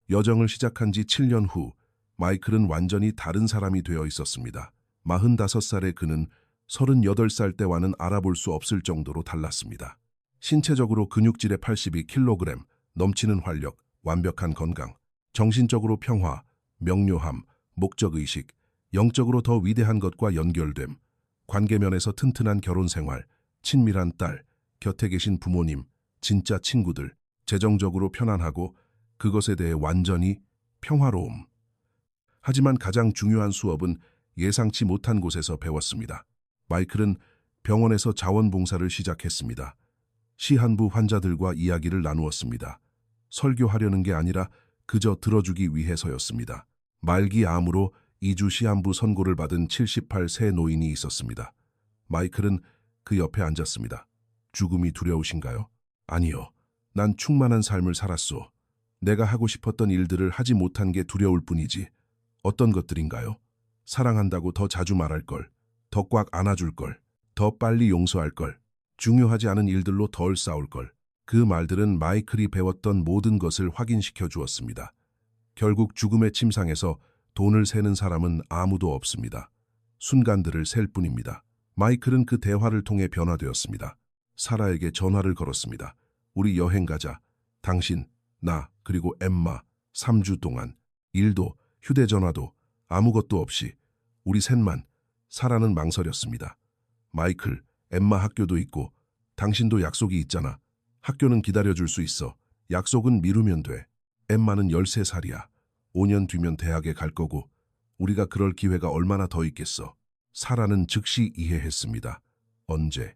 여정을 시작한 지 7년 후 마이클은 완전히 다른 사람이 되어 있었습니다. 45살의 그는 38살 때와는 알아볼 수 없을 정도로 달랐습니다. 신체적으로 근육질의 82kg, 넘치는 활력, 완벽한 건강, 정신적으로 평화, 명료함, 목적의식, 영적으로 더 위대한 것과 연결됨, 관계면에서 튼튼한 결혼생활, 친밀한 딸, 곁에 계신 부모님, 진짜 친구들, 재정적으로 편안하고 그것에 대해 완전히 평화로움. 하지만 가장 중요한 수업은 예상치 못한 곳에서 배웠습니다. 마이클은 병원에서 자원봉사를 시작했습니다. 시한부 환자들과 이야기를 나누었습니다. 설교하려는 게 아니라 그저 들어주기 위해서였습니다. 말기 암으로 2주 시한부 선고를 받은 78세 노인이 있었습니다. 마이클은 그 옆에 앉았습니다. 죽음이 두려우신가요? 아니요. 난 충만한 삶을 살았소. 내가 하고 싶었던 일들을 하지 못한 게 두려울 뿐이지. 어떤 것들인가요? 사랑한다고 더 자주 말할 걸, 더 꽉 안아줄 걸, 더 빨리 용서할 걸, 중요하지 않은 일들로 덜 싸울 걸. 그 말들은 마이클이 배웠던 모든 것을 확인시켜 주었습니다. 결국 죽음의 침상에서 돈을 세는 사람은 아무도 없습니다. 순간들을 셀 뿐입니다. 마이클은 그 대화를 통해 변화되었습니다. 사라에게 전화를 걸었습니다. 우리 여행 가자. 당신, 나, 그리고 엠마 3주 동안 일도 휴대전화도 아무것도 없이 우리 셋만. 사라는 망설였습니다. 마이클, 엠마 학교도 있고 당신도 약속이 있잖아. 학교는 기다려줄 수 있어. 약속은 미루면 돼. 엠마는 13살이야. 5년 뒤면 대학에 갈 거고 우리가 그럴 기회가 얼마나 더 있겠어. 사라는 즉시 이해했습니다. 언제?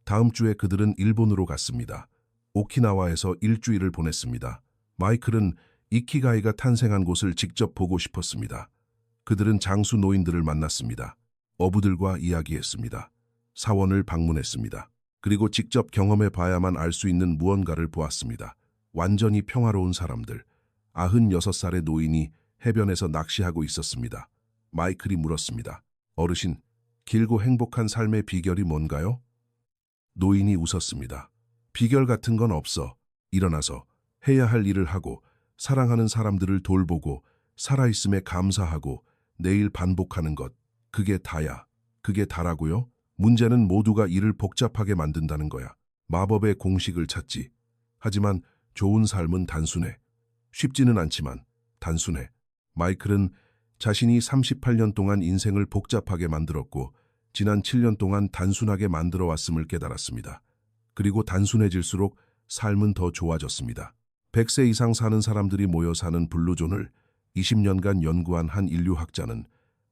다음 주에 그들은 일본으로 갔습니다. 오키나와에서 일주일을 보냈습니다. 마이클은 이키가이가 탄생한 곳을 직접 보고 싶었습니다. 그들은 장수 노인들을 만났습니다. 어부들과 이야기했습니다. 사원을 방문했습니다. 그리고 직접 경험해 봐야만 알 수 있는 무언가를 보았습니다. 완전히 평화로운 사람들. 96살의 노인이 해변에서 낚시하고 있었습니다. 마이클이 물었습니다. 어르신, 길고 행복한 삶의 비결이 뭔가요? 노인이 웃었습니다. 비결 같은 건 없어. 일어나서 해야 할 일을 하고 사랑하는 사람들을 돌보고 살아있음에 감사하고 내일 반복하는 것. 그게 다야. 그게 다라고요? 문제는 모두가 일을 복잡하게 만든다는 거야. 마법의 공식을 찾지. 하지만 좋은 삶은 단순해. 쉽지는 않지만 단순해. 마이클은 자신이 38년 동안 인생을 복잡하게 만들었고 지난 7년 동안 단순하게 만들어 왔음을 깨달았습니다. 그리고 단순해질수록 삶은 더 좋아졌습니다. 100세 이상 사는 사람들이 모여 사는 블루존을 20년간 연구한 한 인류학자는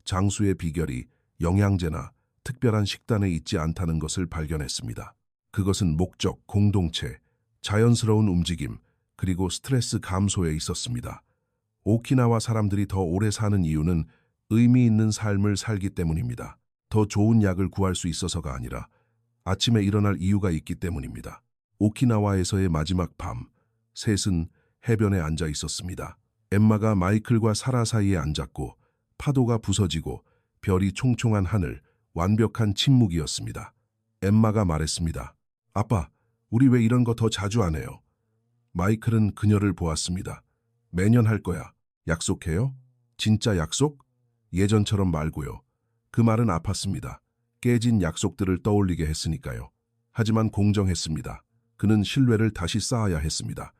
장수의 비결이 영양제나 특별한 식단에 있지 않다는 것을 발견했습니다. 그것은 목적, 공동체, 자연스러운 움직임, 그리고 스트레스 감소에 있었습니다. 오키나와 사람들이 더 오래 사는 이유는 의미 있는 삶을 살기 때문입니다. 더 좋은 약을 구할 수 있어서가 아니라 아침에 일어날 이유가 있기 때문입니다. 오키나와에서의 마지막 밤, 셋은 해변에 앉아 있었습니다. 엠마가 마이클과 사라 사이에 앉았고 파도가 부서지고 별이 총총한 하늘, 완벽한 침묵이었습니다. 엠마가 말했습니다. 아빠, 우리 왜 이런 거 더 자주 안 해요? 마이클은 그녀를 보았습니다. 매년 할 거야. 약속해요? 진짜 약속? 예전처럼 말고요. 그 말은 아팠습니다. 깨진 약속들을 떠올리게 했으니까요. 하지만 공정했습니다. 그는 신뢰를 다시 쌓아야 했습니다.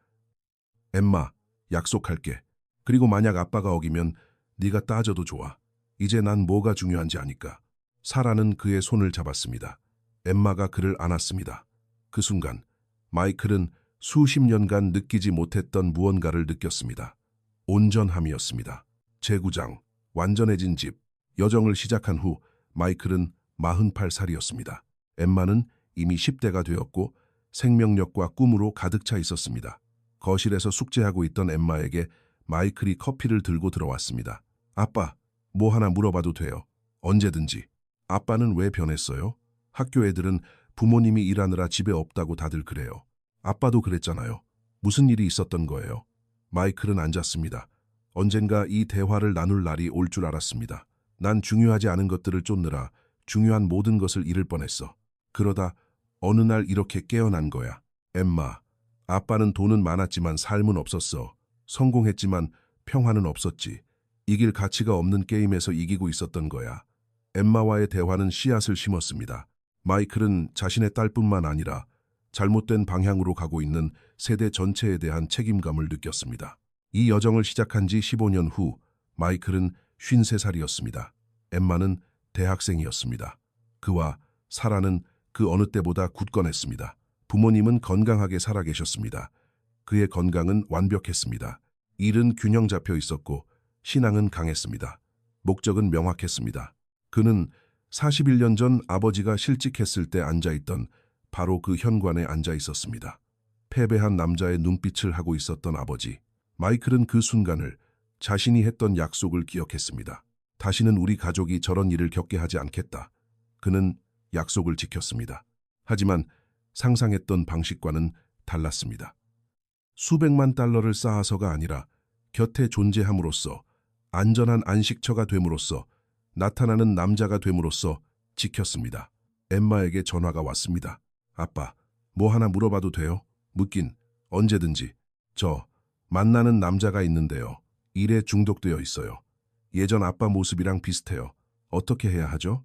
엠마, 약속할게. 그리고 만약 아빠가 어기면 네가 따져도 좋아. 이제 난 뭐가 중요한지 아니까. 사라는 그의 손을 잡았습니다. 엠마가 그를 안았습니다. 그 순간 마이클은 수십 년간 느끼지 못했던 무언가를 느꼈습니다. 온전함이었습니다. 재구장, 완전해진 집, 여정을 시작한 후 마이클은 48살이었습니다. 엠마는 이미 10대가 되었고 생명력과 꿈으로 가득 차 있었습니다. 거실에서 숙제하고 있던 엠마에게 마이클이 커피를 들고 들어왔습니다. 아빠, 뭐 하나 물어봐도 돼요. 언제든지. 아빠는 왜 변했어요? 학교 애들은 부모님이 일하느라 집에 없다고 다들 그래요. 아빠도 그랬잖아요. 무슨 일이 있었던 거예요? 마이클은 앉았습니다. 언젠가 이 대화를 나눌 날이 올 줄 알았습니다. 난 중요하지 않은 것들을 쫓느라 중요한 모든 것을 잃을 뻔했어. 그러다 어느 날 이렇게 깨어난 거야. 엠마, 아빠는 돈은 많았지만 삶은 없었어. 성공했지만 평화는 없었지. 이길 가치가 없는 게임에서 이기고 있었던 거야. 엠마와의 대화는 씨앗을 심었습니다. 마이클은 자신의 딸뿐만 아니라 잘못된 방향으로 가고 있는 세대 전체에 대한 책임감을 느꼈습니다. 이 여정을 시작한 지 15년 후 마이클은 53살이었습니다. 엠마는 대학생이었습니다. 그와 사라는 그 어느 때보다 굳건했습니다. 부모님은 건강하게 살아계셨습니다. 그의 건강은 완벽했습니다. 일은 균형 잡혀 있었고 신앙은 강했습니다. 목적은 명확했습니다. 그는 41년 전 아버지가 실직했을 때 앉아있던 바로 그 현관에 앉아 있었습니다. 패배한 남자의 눈빛을 하고 있었던 아버지. 마이클은 그 순간을 자신이 했던 약속을 기억했습니다. 다시는 우리 가족이 저런 일을 겪게 하지 않겠다. 그는 약속을 지켰습니다. 하지만 상상했던 방식과는 달랐습니다. 수백만 달러를 쌓아서가 아니라 곁에 존재함으로써 안전한 안식처가 됨으로써 나타나는 남자가 됨으로써 지켰습니다. 엠마에게 전화가 왔습니다. 아빠, 뭐 하나 물어봐도 돼요? 묻긴 언제든지. 저 만나는 남자가 있는데요. 일에 중독되어 있어요. 예전 아빠 모습이랑 비슷해요. 어떻게 해야 하죠?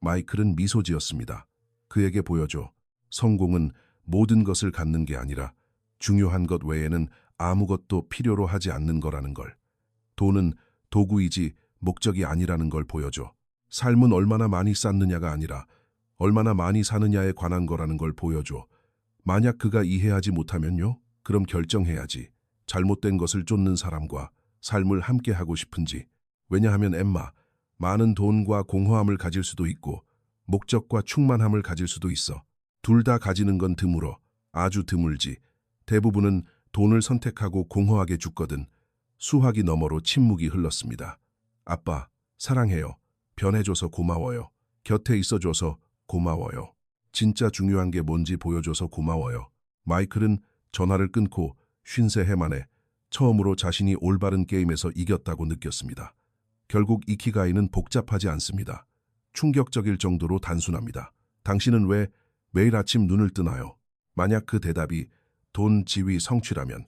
마이클은 미소 지었습니다. 그에게 보여줘. 성공은 모든 것을 갖는 게 아니라 중요한 것 외에는 아무것도 필요로 하지 않는 거라는 걸. 돈은 도구이지 목적이 아니라는 걸 보여줘. 삶은 얼마나 많이 쌓느냐가 아니라 얼마나 많이 사느냐에 관한 거라는 걸 보여줘. 만약 그가 이해하지 못하면요? 그럼 결정해야지. 잘못된 것을 쫓는 사람과 삶을 함께 하고 싶은지. 왜냐하면 엠마, 많은 돈과 공허함을 가질 수도 있고 목적과 충만함을 가질 수도 있어. 둘 다 가지는 건 드물어. 아주 드물지. 대부분은 돈을 선택하고 공허하게 죽거든. 수화기 너머로 침묵이 흘렀습니다. 아빠, 사랑해요. 변해줘서 고마워요. 곁에 있어줘서 고마워요. 진짜 중요한 게 뭔지 보여줘서 고마워요. 마이클은 전화를 끊고 53해 만에 처음으로 자신이 올바른 게임에서 이겼다고 느꼈습니다. 결국 이키가이는 복잡하지 않습니다. 충격적일 정도로 단순합니다. 당신은 왜 매일 아침 눈을 뜨나요? 만약 그 대답이 돈, 지위, 성취라면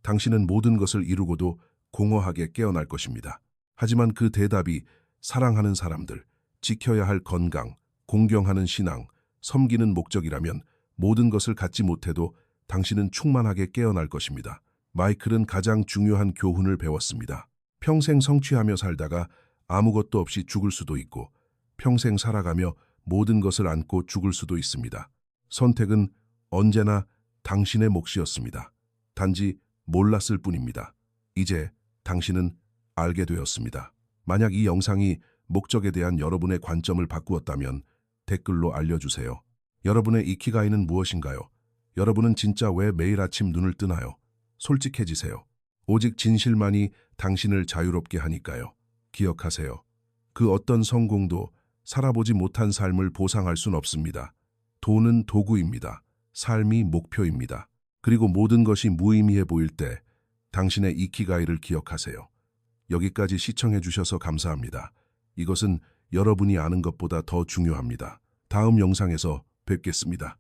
당신은 모든 것을 이루고도 공허하게 깨어날 것입니다. 하지만 그 대답이 사랑하는 사람들, 지켜야 할 건강, 공경하는 신앙, 섬기는 목적이라면 모든 것을 갖지 못해도 당신은 충만하게 깨어날 것입니다. 마이클은 가장 중요한 교훈을 배웠습니다. 평생 성취하며 살다가 아무것도 없이 죽을 수도 있고 평생 살아가며 모든 것을 안고 죽을 수도 있습니다. 선택은 언제나 당신의 몫이었습니다. 단지 몰랐을 뿐입니다. 이제 당신은 알게 되었습니다. 만약 이 영상이 목적에 대한 여러분의 관점을 바꾸었다면 댓글로 알려주세요. 여러분의 이키가이는 무엇인가요? 여러분은 진짜 왜 매일 아침 눈을 뜨나요? 솔직해지세요. 오직 진실만이 당신을 자유롭게 하니까요. 기억하세요. 그 어떤 성공도 살아보지 못한 삶을 보상할 순 없습니다. 돈은 도구입니다. 삶이 목표입니다. 그리고 모든 것이 무의미해 보일 때 당신의 이키가이를 기억하세요. 여기까지 시청해 주셔서 감사합니다. 이것은 여러분이 아는 것보다 더 중요합니다. 다음 영상에서 뵙겠습니다.